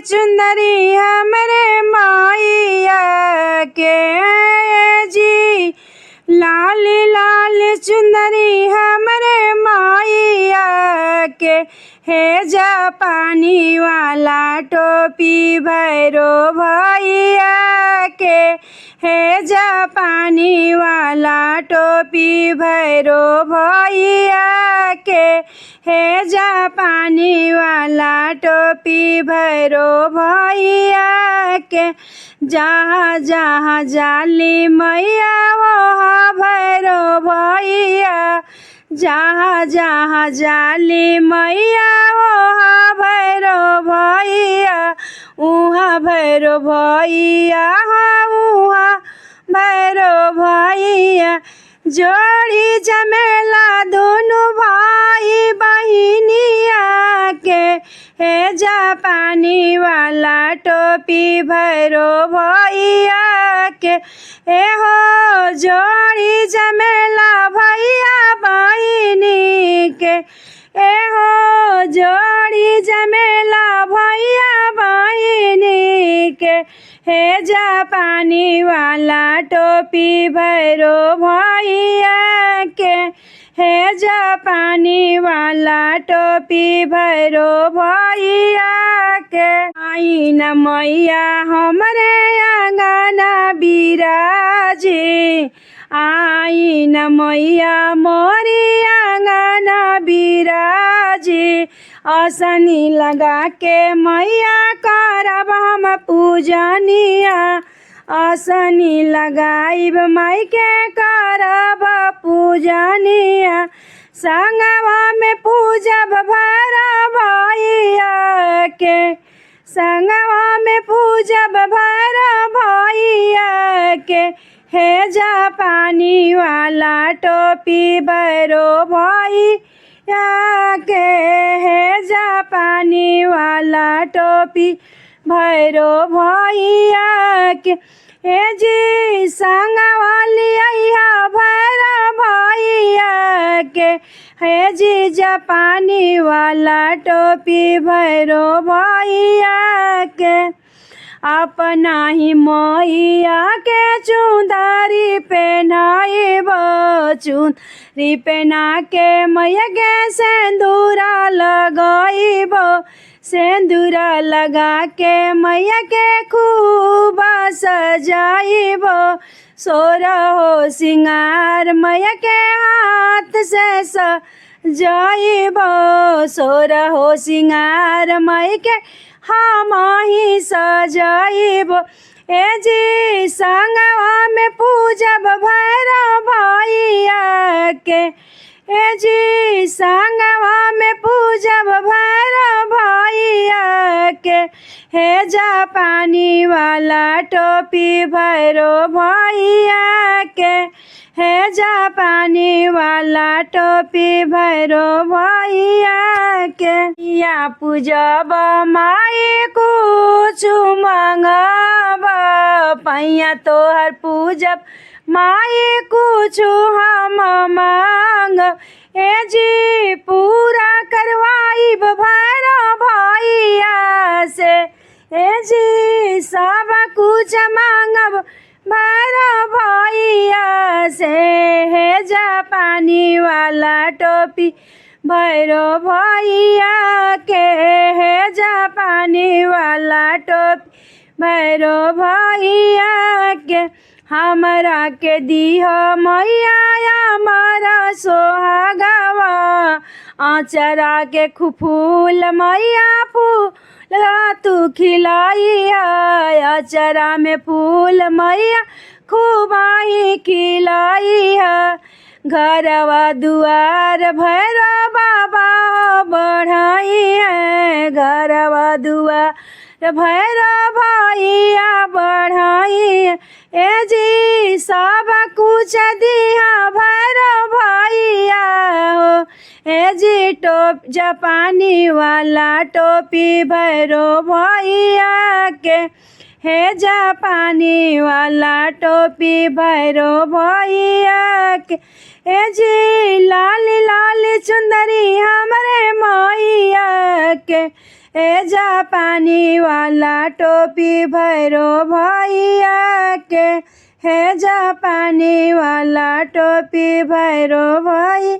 चुंदरी हमरे माइया के जी, लाल लाल चुंदरी हमरे माइया के, हे जापानी वाला टोपी भैरो भैया के, हे जापानी वाला टोपी भैरो भैया के, हे जापानी वाला टोपी भैरो भैया के, जहाँ जहाँ जाली मैया वहाँ भैरो भैया, जहाँ जहाँ जाली मैया वहाँ भैरो भैया, उहाँ भैरो भैया उहाँ भैरो भैया, जोड़ी जमेला दोनों भाई बहिनिया के, हे जापानी वाला टोपी भैरो भैया के, ए हो जोड़ी जमेला भैया बहिनी के, ए हो जोड़ी जमेला भैया बहिनी के, हे जापानी वाला टोपी भैरो भैया के, हे जापानी वाला टोपी भैरो भैया के, आई न मैया हमरे आंगना बिराजे, आई न मैया मोरी आंगना बिराजे, आसनी लगा के मैया करब हम पूजनिया, आसनी लगाइब माई के करब पूजनिया, संगवा में पूजब भैरो भैया के, संगवा में पूजब भैरो भैया के, हे जापानी वाला टोपी भैरो भैया के, हे जापानी वाला टोपी भैरो भैया के, हे जी संगवा लिया भैरो भैया के, हे जी जापानी वाला टोपी भैरो भैया के, अपना ही मैया के चुंदरी पहनाइब, चुंदरी पहना के मैया के सिंदूरा लगाइब, सिंदूरा लगा के मैया के खूब सजाइब, सोरहो सिंगार मैया के हाथ से सजाइब, सोरहो सिंगार मैया के हम ही सजाइब, ए जी संगवा में पूजब भैरो भैया के, ए जी संगवा में पूजब भैरो भैया के, हे जापानी वाला टोपी भैरो भैया के, हे जापानी वाला टोपी भैरो भैया के, या पूजब माई कुछ मंगब, पैया तोहर पूजब माई कुछ हम मांग, ए जी पूरा करवाइब भैरो भैया से, ए जी सब कुछ मांगब भैरो भैया से, हे जापानी वाला टोपी भैरो भैया के, हे जापानी वाला टोपी भैरो भैया के, हमरा के दीह मैया हमारा सोहागवा, आचरा के फूल मैया फूल तू खिलाइया, आचरा में फूल मैया खूब ही खिलाइया, घरवा दुआर भैरो बाबा बढ़ाइया, घरवा दुआर भैरो भैया बढ़ाइया, ए जी सब कुछ दिया भैरो भैया हो, ए जी जापानी वाला टोपी भैरो भैया के, हे जापानी वाला टोपी भैरो भैया के ए जी लाली लाली चुंदरी हमरे मैया के ए जापानी वाला टोपी भैरो भैया के हे जापानी वाला टोपी भैरो भैया।